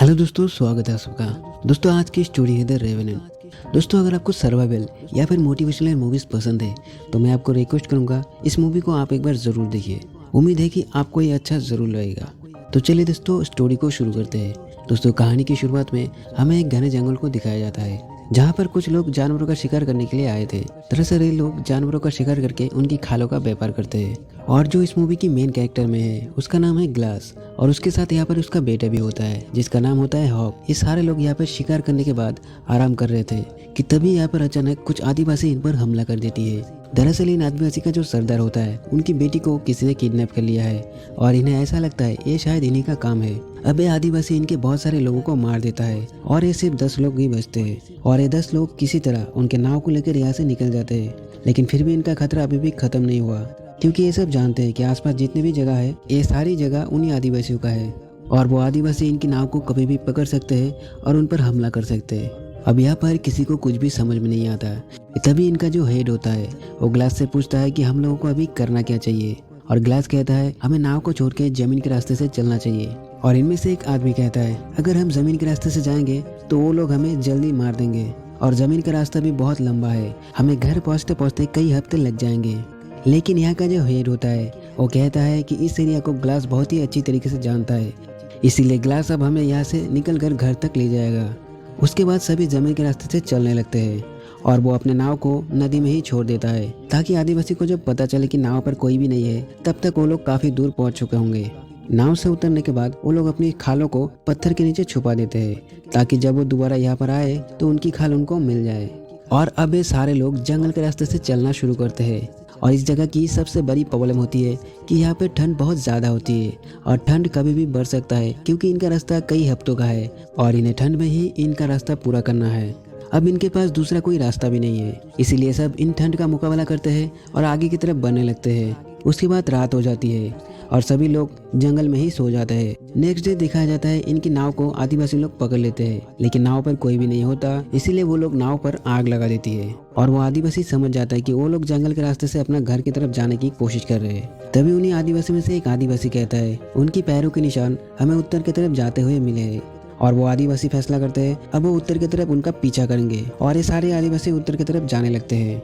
Hello दोस्तों, स्वागत है आप सबका। दोस्तों, आज की स्टोरी है द रेवेनेंट। दोस्तों, अगर आपको सर्वाइवल या फिर मोटिवेशनल मूवीज़ पसंद है तो मैं आपको रिक्वेस्ट करूंगा इस मूवी को आप एक बार ज़रूर देखिए। उम्मीद है कि आपको ये अच्छा ज़रूर लगेगा। तो चलिए दोस्तों, स्टोरी को शुरू करते हैं। दोस्तों, कहानी की शुरुआत में हमें एक घने जंगल को दिखाया जाता है जहाँ पर कुछ लोग जानवरों का शिकार करने के लिए आए थे। दरअसल ये लोग जानवरों का शिकार करके उनकी खालों का व्यापार करते हैं। और जो इस मूवी की मेन कैरेक्टर में है उसका नाम है ग्लास, और उसके साथ यहाँ पर उसका बेटा भी होता है जिसका नाम होता है हॉक। ये सारे लोग यहाँ पर शिकार करने के बाद आराम कर रहे थे कि तभी यहाँ पर अचानक कुछ आदिवासी इन पर हमला कर देती है। दरअसल इन आदिवासी का जो सरदार होता है उनकी बेटी को किसी ने किडनैप कर लिया है और इन्हें ऐसा लगता है ये शायद इन्हीं का काम है। अब ये आदिवासी इनके बहुत सारे लोगों को मार देता है और ये सिर्फ 10 लोग ही बचते हैं। और ये 10 लोग किसी तरह उनके नाव को लेकर यहाँ से निकल जाते हैं। लेकिन फिर भी इनका खतरा अभी भी खत्म नहीं हुआ, क्योंकि ये सब जानते हैं कि आसपास जितनी भी जगह है ये सारी जगह उन्हीं आदिवासियों का है और वो आदिवासी इनकी नाव को कभी भी पकड़ सकते हैं और उन पर हमला कर सकते हैं। अब यहाँ पर किसी को कुछ भी समझ में नहीं आता। तभी इनका जो हेड होता है वो ग्लास से पूछता है कि हम लोगों को अभी करना क्या चाहिए। और ग्लास कहता है हमें नाव को छोड़ के जमीन के रास्ते से चलना चाहिए। और इनमें से एक आदमी कहता है अगर हम जमीन के रास्ते से जाएंगे तो वो लोग हमें जल्दी मार देंगे और जमीन का रास्ता भी बहुत लंबा है, हमें घर पहुँचते पहुँचते कई हफ्ते लग जाएंगे। लेकिन यहाँ का जो हेड होता है वो कहता है कि इस एरिया को ग्लास बहुत ही अच्छी तरीके से जानता है, इसीलिए ग्लास अब हमें यहाँ से निकल कर घर तक ले जाएगा। उसके बाद सभी जमीन के रास्ते से चलने लगते हैं और वो अपने नाव को नदी में ही छोड़ देता है ताकि आदिवासी को जब पता चले कि नाव पर कोई भी नहीं है तब तक वो लोग काफी दूर पहुंच चुके होंगे। नाव से उतरने के बाद वो लोग अपनी खालों को पत्थर के नीचे छुपा देते हैं ताकि जब वो दोबारा यहाँ पर आए तो उनकी खाल उनको मिल जाए। और अब ये सारे लोग जंगल के रास्ते से चलना शुरू करते हैं। और इस जगह की सबसे बड़ी प्रॉब्लम होती है कि यहाँ पे ठंड बहुत ज़्यादा होती है और ठंड कभी भी बढ़ सकता है, क्योंकि इनका रास्ता कई हफ्तों का है और इन्हें ठंड में ही इनका रास्ता पूरा करना है। अब इनके पास दूसरा कोई रास्ता भी नहीं है, इसीलिए सब इन ठंड का मुकाबला करते हैं और आगे की तरफ बढ़ने लगते हैं। उसके बाद रात हो जाती है और सभी लोग जंगल में ही सो जाते हैं। नेक्स्ट डे दिखाया जाता है इनकी नाव को आदिवासी लोग पकड़ लेते हैं, लेकिन नाव पर कोई भी नहीं होता, इसीलिए वो लोग नाव पर आग लगा देती है। और वो आदिवासी समझ जाता है कि वो लोग जंगल के रास्ते से अपना घर की तरफ जाने की कोशिश कर रहे हैं। तभी उन्हीं आदिवासी में से एक आदिवासी कहता है उनकी पैरों के निशान हमें उत्तर की तरफ जाते हुए मिले हैं। और वो आदिवासी फैसला करते हैं अब वो उत्तर की तरफ उनका पीछा करेंगे और ये सारे आदिवासी उत्तर की तरफ जाने लगते हैं।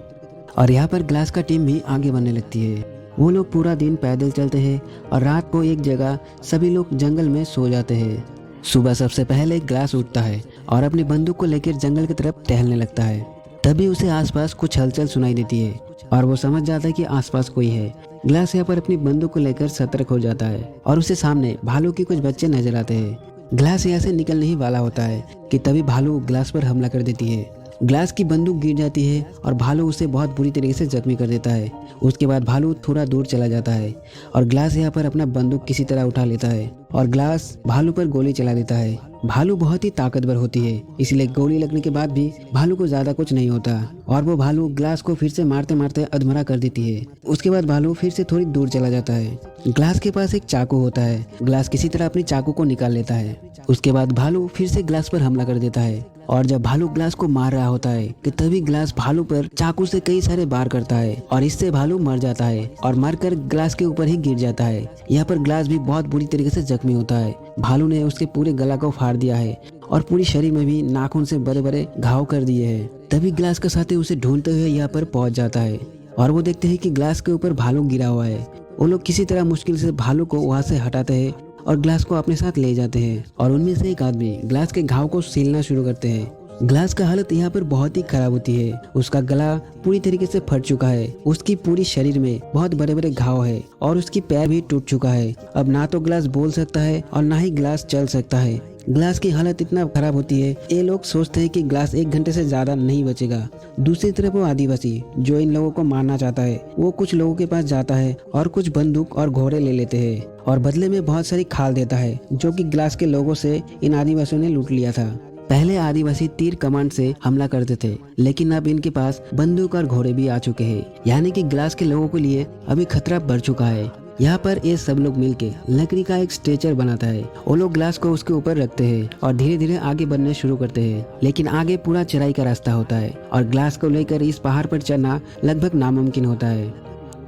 और यहाँ पर ग्लास का टीम भी आगे बढ़ने लगती है। वो लोग पूरा दिन पैदल चलते हैं और रात को एक जगह सभी लोग जंगल में सो जाते हैं। सुबह सबसे पहले ग्लास उठता है और अपनी बंदूक को लेकर जंगल की तरफ टहलने लगता है। तभी उसे आसपास कुछ हलचल सुनाई देती है और वो समझ जाता है कि आसपास कोई है। ग्लास यहाँ पर अपनी बंदूक को लेकर सतर्क हो जाता है और उसे सामने भालू के कुछ बच्चे नजर आते हैं। ग्लास यहाँ से निकलने ही वाला होता है कि तभी भालू ग्लास पर हमला कर देती है। ग्लास की बंदूक गिर जाती है और भालू उसे बहुत बुरी तरीके से जख्मी कर देता है। उसके बाद भालू थोड़ा दूर चला जाता है और ग्लास यहाँ पर अपना बंदूक किसी तरह उठा लेता है और ग्लास भालू पर गोली चला देता है। भालू बहुत ही ताकतवर होती है, इसलिए गोली लगने के बाद भी भालू को ज्यादा कुछ नहीं होता और वो भालू ग्लास को फिर से मारते मारते अधमरा कर देती है। उसके बाद भालू फिर से थोड़ी दूर चला जाता है। ग्लास के पास एक चाकू होता है। ग्लास किसी तरह अपनी चाकू को निकाल लेता है। उसके बाद भालू फिर से ग्लास पर हमला कर देता है और जब भालू ग्लास को मार रहा होता है कि तभी ग्लास भालू पर चाकू से कई सारे वार करता है और इससे भालू मर जाता है और मरकर ग्लास के ऊपर ही गिर जाता है। यहाँ पर ग्लास भी बहुत बुरी तरीके से जख्मी होता है। भालू ने उसके पूरे गला को फाड़ दिया है और पूरी शरीर में भी नाखून से बड़े बड़े घाव कर दिए हैं। तभी ग्लास का साथी उसे ढूंढते हुए यहाँ पर पहुंच जाता है और वो देखते हैं कि ग्लास के ऊपर भालू गिरा हुआ है। वो लोग किसी तरह मुश्किल से भालू को वहाँ से हटाते हैं और ग्लास को अपने साथ ले जाते हैं और उनमें से एक आदमी ग्लास के घाव को सीलना शुरू करते हैं। ग्लास का हालत यहाँ पर बहुत ही खराब होती है। उसका गला पूरी तरीके से फट चुका है, उसकी पूरी शरीर में बहुत बड़े बड़े घाव है और उसकी पैर भी टूट चुका है। अब ना तो ग्लास बोल सकता है और ना ही ग्लास चल सकता है। ग्लास की हालत इतना खराब होती है, ये लोग सोचते हैं कि ग्लास 1 घंटे से ज्यादा नहीं बचेगा। दूसरी तरफ वो आदिवासी जो इन लोगों को मारना चाहता है वो कुछ लोगों के पास जाता है और कुछ बंदूक और घोड़े ले लेते हैं और बदले में बहुत सारी खाल देता है जो कि ग्लास के लोगों से इन आदिवासियों ने लूट लिया था। पहले आदिवासी तीर कमांड से हमला करते थे, लेकिन अब इनके पास बंदूक और घोड़े भी आ चुके हैं, यानी कि ग्लास के लोगों के लिए अभी खतरा बढ़ चुका है। यहाँ पर ये सब लोग मिलके लकड़ी का एक स्ट्रेचर बनाता है। वो लोग ग्लास को उसके ऊपर रखते हैं और धीरे धीरे आगे बढ़ने शुरू करते हैं, लेकिन आगे पूरा चढ़ाई का रास्ता होता है और ग्लास को लेकर इस पहाड़ पर चढ़ना लगभग नामुमकिन होता है।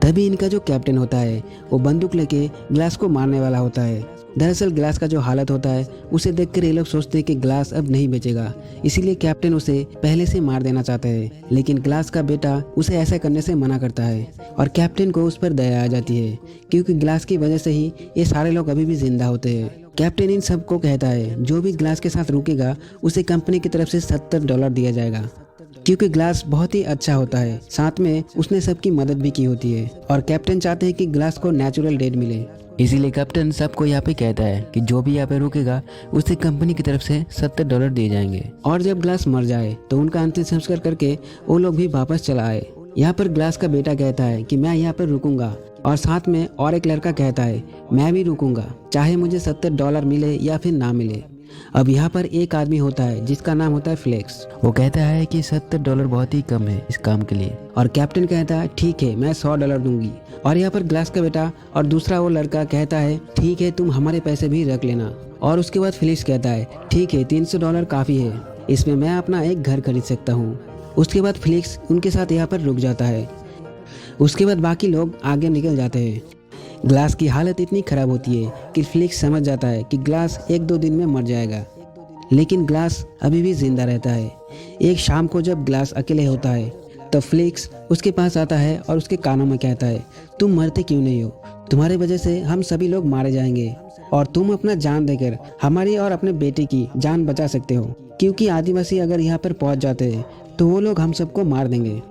तभी इनका जो कैप्टन होता है वो बंदूक लेके ग्लास को मारने वाला होता है। दरअसल ग्लास का जो हालत होता है उसे देखकर ये लोग सोचते हैं कि ग्लास अब नहीं बचेगा, इसीलिए कैप्टन उसे पहले से मार देना चाहता है। लेकिन ग्लास का बेटा उसे ऐसा करने से मना करता है और कैप्टन को उस पर दया आ जाती है, क्योंकि ग्लास की वजह से ही ये सारे लोग अभी भी जिंदा होते हैं। कैप्टन इन सबको कहता है जो भी ग्लास के साथ रुकेगा उसे कंपनी की तरफ से $70 दिया जाएगा, क्योंकि ग्लास बहुत ही अच्छा होता है, साथ में उसने सबकी मदद भी की होती है और कैप्टन चाहते हैं कि ग्लास को नेचुरल डेथ मिले। इसीलिए कैप्टन सबको यहाँ पे कहता है कि जो भी यहाँ पे रुकेगा उसे कंपनी की तरफ से $70 दिए जाएंगे। और जब ग्लास मर जाए तो उनका अंतिम संस्कार करके वो लोग भी वापस चला आए। यहाँ पर ग्लास का बेटा कहता है कि मैं यहाँ पर रुकूंगा, और साथ में और एक लड़का कहता है मैं भी रुकूंगा, चाहे मुझे $70 मिले या फिर ना मिले। अब यहाँ पर एक आदमी होता है जिसका नाम होता है फ्लेक्स। वो कहता है कि $70 बहुत ही कम है इस काम के लिए, और कैप्टन कहता है ठीक है मैं $100 दूंगी। और यहाँ पर ग्लास का बेटा और दूसरा वो लड़का कहता है ठीक है तुम हमारे पैसे भी रख लेना। और उसके बाद फ्लेक्स कहता है ठीक है $300 काफ़ी है, इसमें मैं अपना एक घर खरीद सकता हूँ। उसके बाद फ्लेक्स उनके साथ यहाँ पर रुक जाता है। उसके बाद बाकी लोग आगे निकल जाते हैं। ग्लास की हालत इतनी खराब होती है कि फ्लेक्स समझ जाता है कि ग्लास 1-2 दिन में मर जाएगा, लेकिन ग्लास अभी भी जिंदा रहता है। एक शाम को जब ग्लास अकेले होता है तब फ्लेक्स उसके पास आता है और उसके कानों में कहता है तुम मरते क्यों नहीं हो, तुम्हारे वजह से हम सभी लोग मारे जाएंगे और तुम अपना जान देकर हमारी और अपने बेटे की जान बचा सकते हो, क्योंकि आदिवासी अगर यहाँ पर पहुँच जाते हैं तो वो लोग हम सबको मार देंगे।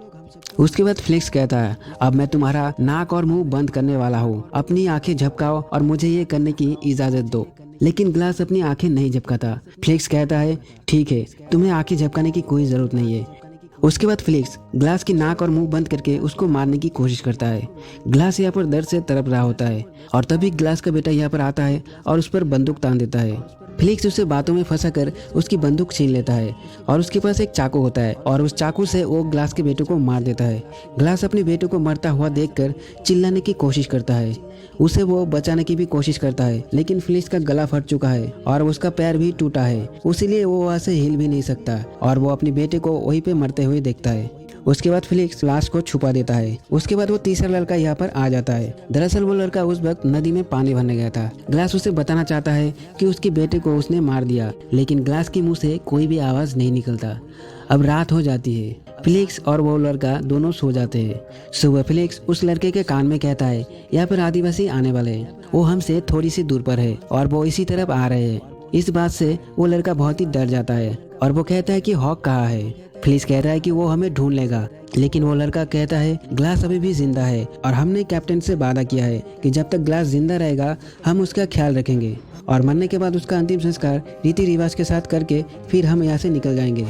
उसके बाद फ्लेक्स कहता है अब मैं तुम्हारा नाक और मुंह बंद करने वाला हूँ, अपनी आंखें झपकाओ और मुझे ये करने की इजाजत दो। लेकिन ग्लास अपनी आंखें नहीं झपकाता। फ्लेक्स कहता है ठीक है तुम्हें आंखें झपकाने की कोई जरूरत नहीं है। उसके बाद फ्लेक्स ग्लास की नाक और मुंह बंद करके उसको मारने की कोशिश करता है। ग्लास यहाँ पर दर्द से तड़प रहा होता है और तभी ग्लास का बेटा यहाँ पर आता है और उस पर बंदूक तान देता है। फ्लेक्स उसे बातों में फंसा कर उसकी बंदूक छीन लेता है और उसके पास एक चाकू होता है और उस चाकू से वो ग्लास के बेटे को मार देता है। ग्लास अपने बेटे को मरता हुआ देखकर चिल्लाने की कोशिश करता है, उसे वो बचाने की भी कोशिश करता है, लेकिन फ्लेक्स का गला फट चुका है और उसका पैर भी टूटा है, इसीलिए वो वहाँ से हिल भी नहीं सकता और वो अपने बेटे को वहीं पे मरते हुए देखता है। उसके बाद फ्लेक्स लाश को छुपा देता है। उसके बाद वो तीसरा लड़का यहाँ पर आ जाता है। दरअसल वो लड़का उस वक्त नदी में पानी भरने गया था। ग्लास उसे बताना चाहता है कि उसके बेटे को उसने मार दिया, लेकिन ग्लास के मुंह से कोई भी आवाज नहीं निकलता। अब रात हो जाती है। फ्लेक्स और वो लड़का दोनों सो जाते हैं। सुबह फ्लेक्स उस लड़के के कान में कहता है यहाँ पर आदिवासी आने वाले हैं, वो हमसे थोड़ी सी दूर पर है और वो इसी तरफ आ रहे हैं। इस बात से वो लड़का बहुत ही डर जाता है और वो कहता है कि हॉक कहाँ है। फ्लेक्स कहता है कि वो हमें ढूंढ लेगा, लेकिन वो लड़का कहता है ग्लास अभी भी जिंदा है और हमने कैप्टन से वादा किया है कि जब तक ग्लास जिंदा रहेगा हम उसका ख्याल रखेंगे और मरने के बाद उसका अंतिम संस्कार रीति रिवाज के साथ करके फिर हम यहाँ से निकल जाएंगे।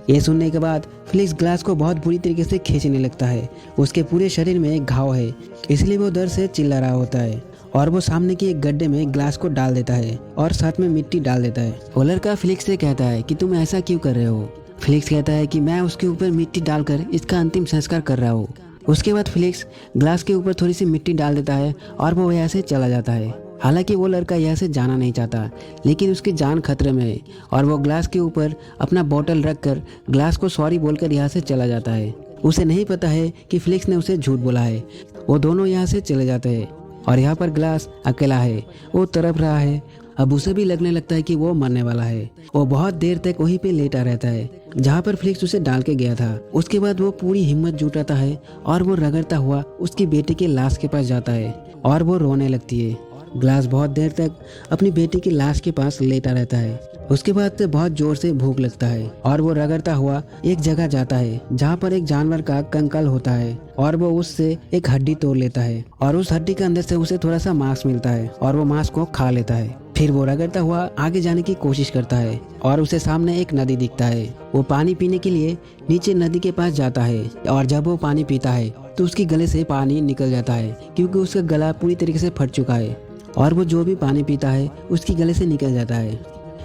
ये सुनने के बाद फ्लेक्स ग्लास को बहुत बुरी तरीके से खींचने लगता है। उसके पूरे शरीर में एक घाव है, इसलिए वो दर्द से चिल्ला रहा होता है और वो सामने के एक गड्ढे में ग्लास को डाल देता है और साथ में मिट्टी डाल देता है। वो लड़का फ्लेक्स से कहता है कि तुम ऐसा क्यों कर रहे हो। फ्लेक्स कहता है कि मैं उसके ऊपर मिट्टी डालकर इसका अंतिम संस्कार कर रहा हूँ। उसके बाद फ्लेक्स ग्लास के ऊपर थोड़ी सी मिट्टी डाल देता है और वो यहाँ से चला जाता है। हालांकि वो लड़का यहाँ से जाना नहीं चाहता, लेकिन उसकी जान खतरे में है और वो ग्लास के ऊपर अपना बोतल रखकर ग्लास को सॉरी बोलकर यहाँ से चला जाता है। उसे नहीं पता है कि फ्लेक्स ने उसे झूठ बोला है। वो दोनों यहाँ से चले जाते हैं और यहाँ पर ग्लास अकेला है, वो तड़प रहा है। अब उसे भी लगने लगता है कि वो मरने वाला है। वो बहुत देर तक वहीं पे लेटा रहता है जहाँ पर फ्लेक्स उसे डाल के गया था। उसके बाद वो पूरी हिम्मत जुटाता है और वो रगड़ता हुआ उसकी बेटी के लाश के पास जाता है और वो रोने लगती है। ग्लास बहुत देर तक अपनी बेटी की लाश के पास लेटा रहता है। उसके बाद से बहुत जोर से भूख लगता है और वो रगड़ता हुआ एक जगह जाता है जहाँ पर एक जानवर का कंकाल होता है और वो उससे एक हड्डी तोड़ लेता है और उस हड्डी के अंदर से उसे थोड़ा सा मांस मिलता है और वो मांस को खा लेता है। फिर वो रगड़ता हुआ आगे जाने की कोशिश करता है और उसे सामने एक नदी दिखता है। वो पानी पीने के लिए नीचे नदी के पास जाता है और जब वो पानी पीता है तो उसके गले से पानी निकल जाता है, क्योंकि उसका गला पूरी तरीके से फट चुका है और वो जो भी पानी पीता है उसकी गले से निकल जाता है।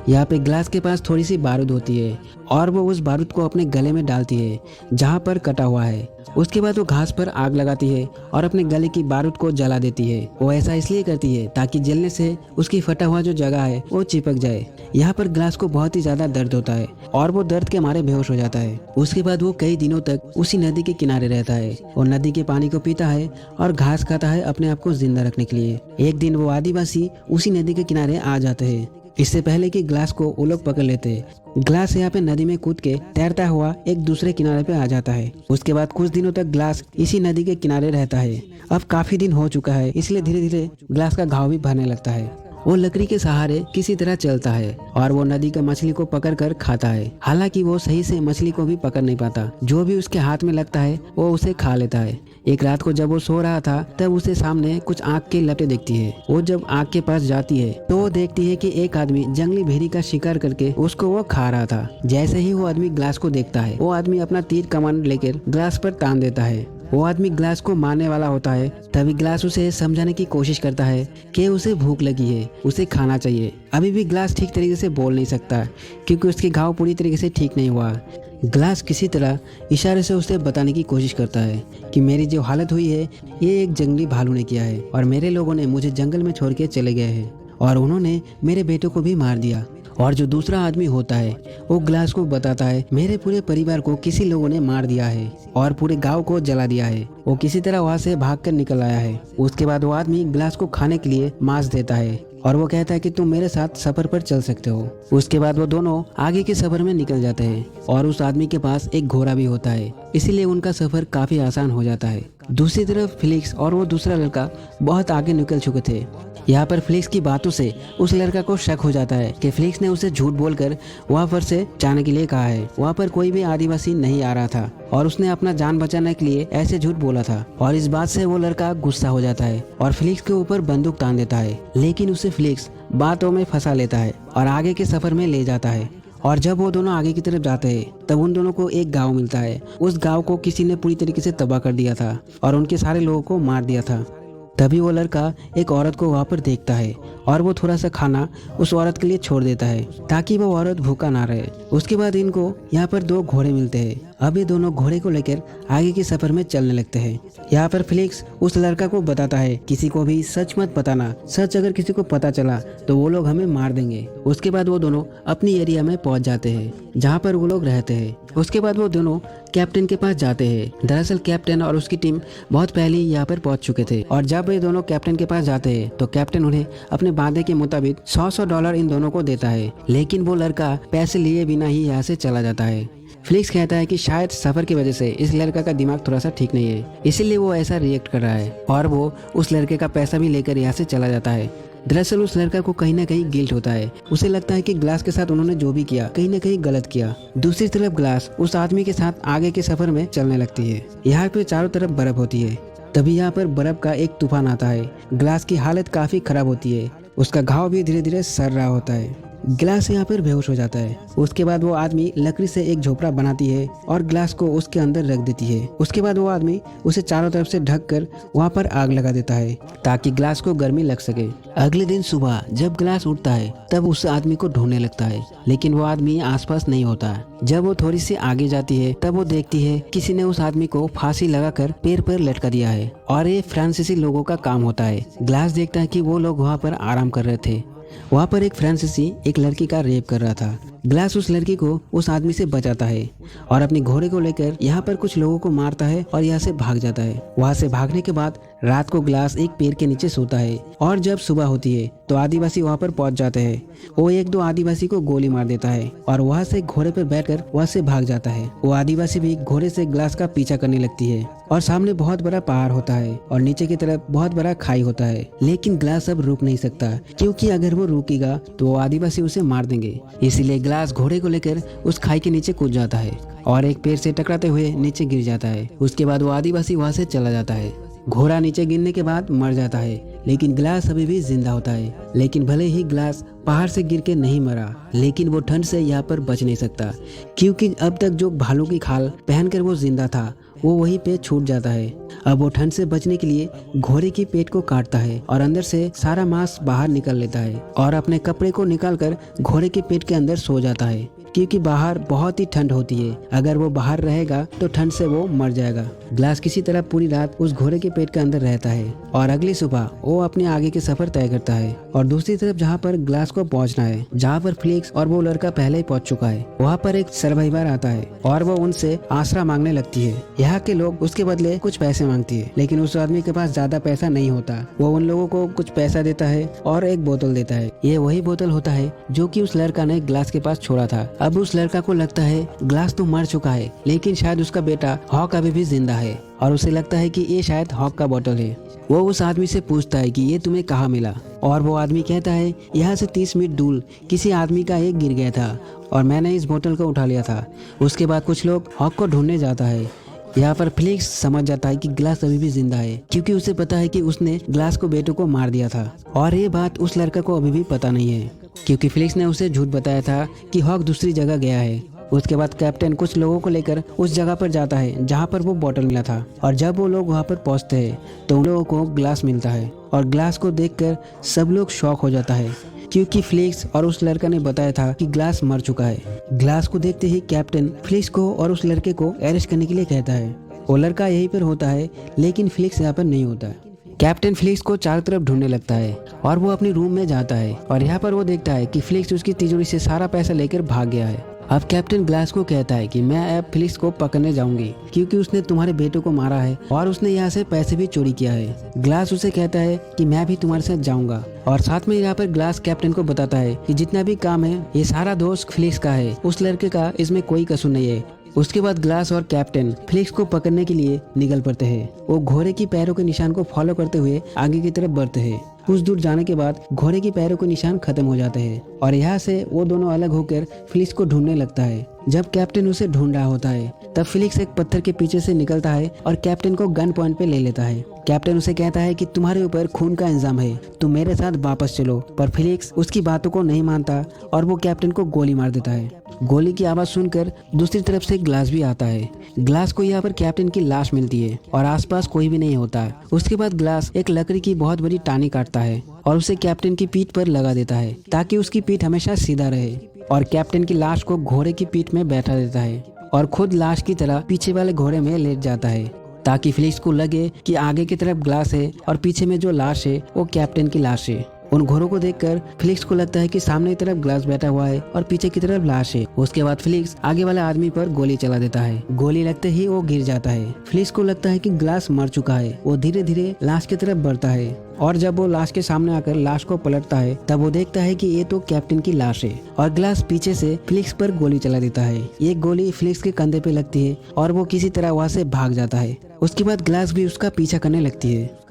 यहाँ पे ग्लास के पास थोड़ी सी बारूद होती है और वो उस बारूद को अपने गले में डालती है जहाँ पर कटा हुआ है। उसके बाद वो घास पर आग लगाती है और अपने गले की बारूद को जला देती है। वो ऐसा इसलिए करती है ताकि जलने से उसकी फटा हुआ जो जगह है वो चिपक जाए। यहाँ पर ग्लास को बहुत ही ज्यादा दर्द होता है और वो दर्द के मारे बेहोश हो जाता है। उसके बाद वो कई दिनों तक उसी नदी के किनारे रहता है और नदी के पानी को पीता है और घास खाता है अपने आप को जिंदा रखने के लिए। एक दिन वो आदिवासी उसी नदी के किनारे आ जाते हैं, इससे पहले कि ग्लास को वो लोग पकड़ लेते। ग्लास यहाँ पे नदी में कूद के तैरता हुआ एक दूसरे किनारे पे आ जाता है। उसके बाद कुछ दिनों तक ग्लास इसी नदी के किनारे रहता है। अब काफी दिन हो चुका है, इसलिए धीरे धीरे ग्लास का घाव भी भरने लगता है। वो लकड़ी के सहारे किसी तरह चलता है और वो नदी का मछली को पकड़ कर खाता है। हालांकि वो सही से मछली को भी पकड़ नहीं पाता, जो भी उसके हाथ में लगता है वो उसे खा लेता है। एक रात को जब वो सो रहा था तब उसे सामने कुछ आग के लपटें दिखती है। वो जब आग के पास जाती है तो वो देखती है कि एक आदमी जंगली भेड़ी का शिकार करके उसको वो खा रहा था। जैसे ही वो आदमी ग्लास को देखता है, वो आदमी अपना तीर कमान लेकर ग्लास पर तान देता है। वो आदमी ग्लास को मारने वाला होता है, तभी ग्लास उसे समझाने की कोशिश करता है कि उसे भूख लगी है, उसे खाना चाहिए। अभी भी ग्लास ठीक तरीके से बोल नहीं सकता क्योंकि उसके घाव पूरी तरीके से ठीक नहीं हुआ। ग्लास किसी तरह इशारे से उसे बताने की कोशिश करता है कि मेरी जो हालत हुई है ये एक जंगली भालू ने किया है और मेरे लोगों ने मुझे जंगल में छोड़ के चले गए हैं और उन्होंने मेरे बेटे को भी मार दिया। और जो दूसरा आदमी होता है वो ग्लास को बताता है मेरे पूरे परिवार को किसी लोगों ने मार दिया है और पूरे गांव को जला दिया है। वो किसी तरह वहाँ से भागकर निकल आया है। उसके बाद वो आदमी ग्लास को खाने के लिए मांस देता है और वो कहता है कि तुम मेरे साथ सफर पर चल सकते हो। उसके बाद वो दोनों आगे के सफर में निकल जाते हैं और उस आदमी के पास एक घोड़ा भी होता है, इसीलिए उनका सफर काफी आसान हो जाता है। दूसरी तरफ फिलिक्स और वो दूसरा लड़का बहुत आगे निकल चुके थे। यहाँ पर फिलिक्स की बातों से उस लड़का को शक हो जाता है कि फिलिक्स ने उसे झूठ बोलकर वहाँ पर से जाने के लिए कहा है। वहाँ पर कोई भी आदिवासी नहीं आ रहा था और उसने अपना जान बचाने के लिए ऐसे झूठ बोला था। और इस बात से वो लड़का गुस्सा हो जाता है और फिलिक्स के ऊपर बंदूक तान देता है, लेकिन उसे फिलिक्स बातों में फंसा लेता है और आगे के सफर में ले जाता है। और जब वो दोनों आगे की तरफ जाते हैं तब उन दोनों को एक गांव मिलता है। उस गांव को किसी ने पूरी तरीके से तबाह कर दिया था और उनके सारे लोगों को मार दिया था। तभी वो लड़का एक औरत को वहाँ पर देखता है और वो थोड़ा सा खाना उस औरत के लिए छोड़ देता है ताकि वो औरत भूखा ना रहे। उसके बाद इनको यहाँ पर 2 घोड़े मिलते हैं। अब ये दोनों घोड़े को लेकर आगे के सफर में चलने लगते हैं। यहाँ पर फिलिक्स उस लड़का को बताता है किसी को भी सच मत बताना, सच अगर किसी को पता चला तो वो लोग हमें मार देंगे। उसके बाद वो दोनों अपनी एरिया में पहुंच जाते हैं जहाँ पर वो लोग रहते हैं। उसके बाद वो दोनों कैप्टन के पास जाते हैं। दरअसल कैप्टन और उसकी टीम बहुत पहले ही यहाँ पर पहुंच चुके थे और जब ये दोनों कैप्टन के पास जाते हैं तो कैप्टन उन्हें अपने वादे के मुताबिक $100 इन दोनों को देता है, लेकिन वो लड़का पैसे लिए बिना ही यहाँ से चला जाता है। फिलिक्स कहता है कि शायद सफर की वजह से इस लड़का का दिमाग थोड़ा सा ठीक नहीं है, इसीलिए वो ऐसा रिएक्ट कर रहा है और वो उस लड़के का पैसा भी लेकर यहाँ से चला जाता है। दरअसल उस लड़का को कहीं ना कहीं गिल्ट होता है। उसे लगता है कि ग्लास के साथ उन्होंने जो भी किया कहीं ना कहीं गलत किया। दूसरी तरफ ग्लास उस आदमी के साथ आगे के सफर में चलने लगती है। यहाँ पे चारों तरफ बर्फ होती है। तभी यहाँ पर बर्फ का एक तूफान आता है। ग्लास की हालत काफी खराब होती है, उसका घाव भी धीरे धीरे सड़ रहा होता है। ग्लास यहाँ पर बेहोश हो जाता है। उसके बाद वो आदमी लकड़ी से एक झोपड़ा बनाती है और ग्लास को उसके अंदर रख देती है। उसके बाद वो आदमी उसे चारों तरफ से ढक कर वहाँ पर आग लगा देता है ताकि ग्लास को गर्मी लग सके। अगले दिन सुबह जब ग्लास उठता है तब उस आदमी को ढूंढने लगता है, लेकिन वो आदमी आसपास नहीं होता। जब वो थोड़ी सी आगे जाती है तब वो देखती है किसी ने उस आदमी को फांसी लगाकर पेड़ पर लटका दिया है और ये फ्रांसीसी लोगों का काम होता है। ग्लास देखता है कि वो लोग वहाँ पर आराम कर रहे थे। वहाँ पर एक फ्रांसीसी एक लड़की का रेप कर रहा था। ग्लास उस लड़की को उस आदमी से बचाता है और अपने घोड़े को लेकर यहाँ पर कुछ लोगों को मारता है और यहाँ से भाग जाता है। वहाँ से भागने के बाद रात को ग्लास एक पेड़ के नीचे सोता है और जब सुबह होती है तो आदिवासी वहाँ पर पहुँच जाते हैं। वो 1-2 आदिवासी को गोली मार देता है और वहाँ से घोड़े पर बैठकर वहाँ से भाग जाता है। वो आदिवासी भी घोड़े से ग्लास का पीछा करने लगती है और सामने बहुत बड़ा पहाड़ होता है और नीचे की तरफ बहुत बड़ा खाई होता है, लेकिन ग्लास अब रुक नहीं सकता क्योंकि अगर वो रुकेगा तो वो आदिवासी उसे मार देंगे। इसीलिए ग्लास घोड़े को लेकर उस खाई के नीचे कूद जाता है और एक पेड़ से टकराते हुए नीचे गिर जाता है। उसके बाद वो आदिवासी वहाँ से चला जाता है। घोड़ा नीचे गिरने के बाद मर जाता है, लेकिन ग्लास अभी भी जिंदा होता है। लेकिन भले ही ग्लास पहाड़ से गिर के नहीं मरा, लेकिन वो ठंड से यहाँ पर बच नहीं सकता क्योंकि अब तक जो भालू की खाल पहनकर वो जिंदा था वो वहीं पे छूट जाता है। अब वो ठंड से बचने के लिए घोड़े की पेट को काटता है और अंदर से सारा मांस बाहर निकल लेता है और अपने कपड़े को निकालकर घोड़े के पेट के अंदर सो जाता है, क्योंकि बाहर बहुत ही ठंड होती है। अगर वो बाहर रहेगा तो ठंड से वो मर जाएगा। ग्लास किसी तरह पूरी रात उस घोड़े के पेट के अंदर रहता है और अगली सुबह वो अपने आगे के सफर तय करता है। और दूसरी तरफ जहाँ पर ग्लास को पहुँचना है, जहाँ पर फ्लिक्स और वो लड़का पहले ही पहुँच चुका है, वहाँ पर एक सर्वाइवर आता है और वो उनसे आसरा मांगने लगती है। यहाँ के लोग उसके बदले कुछ पैसे मांगती है, लेकिन उस आदमी के पास ज्यादा पैसा नहीं होता। वो उन लोगों को कुछ पैसा देता है और एक बोतल देता है। ये वही बोतल होता है जो कि उस लड़का ने ग्लास के पास छोड़ा था। अब उस लड़का को लगता है ग्लास तो मर चुका है, लेकिन शायद उसका बेटा हॉक अभी भी जिंदा है और उसे लगता है कि ये शायद हॉक का बोतल है। वो उस आदमी से पूछता है कि ये तुम्हें कहाँ मिला, और वो आदमी कहता है यहाँ से 30 मीटर दूर किसी आदमी का एक गिर गया था और मैंने इस बोतल को उठा लिया था। उसके बाद कुछ लोग हॉक को ढूंढने जाता है। यहाँ पर फ्लिक्स समझ जाता है कि ग्लास अभी भी जिंदा है, क्योंकि उसे पता है कि उसने ग्लास को बेटों को मार दिया था। और ये बात उस लड़का को अभी भी पता नहीं है, क्योंकि फ्लिक्स ने उसे झूठ बताया था कि हॉक दूसरी जगह गया है। उसके बाद कैप्टन कुछ लोगों को लेकर उस जगह पर जाता है जहाँ पर वो बोतल मिला था, और जब वो लोग वहाँ पर पहुँचते हैं तो उन लोगों को ग्लास मिलता है और ग्लास को देखकर सब लोग शॉक हो जाता है, क्योंकि फ्लिक्स और उस लड़का ने बताया था कि ग्लास मर चुका है। ग्लास को देखते ही कैप्टन फ्लिक्स को और उस लड़के को अरेस्ट करने के लिए कहता है। वो लड़का यहीं पर होता है, लेकिन फ्लिक्स यहाँ पर नहीं होता। कैप्टन फ्लिक्स को चारों तरफ ढूंढने लगता है और वो अपने रूम में जाता है और यहाँ पर वो देखता है कि फ्लिक्स उसकी तिजोरी से सारा पैसा लेकर भाग गया है। अब कैप्टन ग्लास को कहता है कि मैं अब फ्लिक्स को पकड़ने जाऊंगी, क्योंकि उसने तुम्हारे बेटों को मारा है और उसने यहाँ से पैसे भी चोरी किया है। ग्लास उसे कहता है कि मैं भी तुम्हारे साथ जाऊंगा, और साथ में यहाँ पर ग्लास कैप्टन को बताता है कि जितना भी काम है ये सारा दोस्त फ्लिक्स का है, उस लड़के का इसमें कोई कसूर नहीं है। उसके बाद ग्लास और कैप्टन फ्लिक्स को पकड़ने के लिए निकल पड़ते हैं। वो घोड़े की पैरों के निशान को फॉलो करते हुए आगे की तरफ बढ़ते हैं। कुछ दूर जाने के बाद घोड़े की पैरों के निशान खत्म हो जाते हैं और यहाँ से वो दोनों अलग होकर फ्लिक्स को ढूंढने लगता है। जब कैप्टन उसे ढूंढ रहा होता है तब फ्लिक्स एक पत्थर के पीछे से निकलता है और कैप्टन को गन पॉइंट पे ले लेता है। कैप्टन उसे कहता है कि तुम्हारे ऊपर खून का इंजाम है, तुम मेरे साथ वापस चलो। पर फ्लिक्स उसकी बातों को नहीं मानता और वो कैप्टन को गोली मार देता है। गोली की आवाज सुनकर दूसरी तरफ से ग्लास भी आता है। ग्लास को यहाँ पर कैप्टन की लाश मिलती है और आसपास कोई भी नहीं होता। उसके बाद ग्लास एक लकड़ी की बहुत बड़ी टानी काटता है और उसे कैप्टन की पीठ पर लगा देता है, ताकि उसकी पीठ हमेशा सीधा रहे, और कैप्टन की लाश को घोड़े की पीठ में बैठा देता है और खुद लाश की तरह पीछे वाले घोड़े में लेट जाता है, ताकि फ्लिक्स को लगे कि आगे की तरफ ग्लास है और पीछे में जो लाश है वो कैप्टन की लाश है। उन घोड़ों को देखकर फ्लिक्स को लगता है कि सामने की तरफ ग्लास बैठा हुआ है और पीछे की तरफ लाश है। उसके बाद फ्लिक्स आगे वाले आदमी पर गोली चला देता है। गोली लगते ही वो गिर जाता है। फ्लिक्स को लगता है कि ग्लास मर चुका है। वो धीरे धीरे लाश की तरफ बढ़ता है और जब वो लाश के सामने आकर लाश को पलटता है तब वो देखता है कि ये तो कैप्टन की लाश है, और ग्लास पीछे से फ्लिक्स पर गोली चला देता है। ये गोली फ्लिक्स के कंधे पे लगती है और वो किसी तरह वहाँ से भाग जाता है। उसके बाद ग्लास भी उसका पीछा करने लगती है।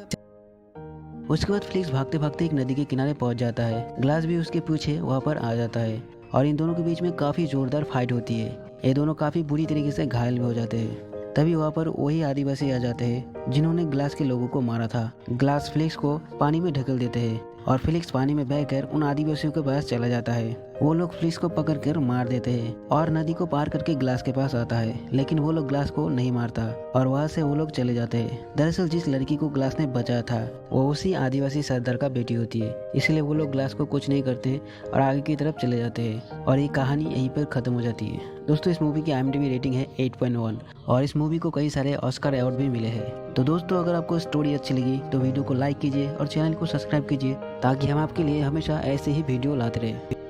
उसके बाद फ्लिक्स भागते भागते एक नदी के किनारे पहुंच जाता है। ग्लास भी उसके पीछे वहां पर आ जाता है और इन दोनों के बीच में काफी जोरदार फाइट होती है। ये दोनों काफी बुरी तरीके से घायल भी हो जाते हैं। तभी वहाँ पर वही आदिवासी आ जाते हैं जिन्होंने ग्लास के लोगों को मारा था। ग्लास फ्लिक्स को पानी में ढकेल देते हैं और फ्लिक्स पानी में बहकर उन आदिवासियों के पास चला जाता है। वो लोग फ्लिक्स को पकड़कर मार देते हैं और नदी को पार करके ग्लास के पास आता है, लेकिन वो लोग ग्लास को नहीं मारता और वहाँ से वो लोग चले जाते हैं। दरअसल जिस लड़की को ग्लास ने बचाया था वो उसी आदिवासी सरदार का बेटी होती है, इसलिए वो लोग ग्लास को कुछ नहीं करते और आगे की तरफ चले जाते हैं और ये कहानी यहीं पर खत्म हो जाती है। दोस्तों, इस मूवी की IMDb रेटिंग है 8.1 और इस मूवी को कई सारे ऑस्कर अवार्ड भी मिले हैं। तो दोस्तों, अगर आपको स्टोरी अच्छी लगी तो वीडियो को लाइक कीजिए और चैनल को सब्सक्राइब कीजिए, ताकि हम आपके लिए हमेशा ऐसे ही वीडियो लाते रहें।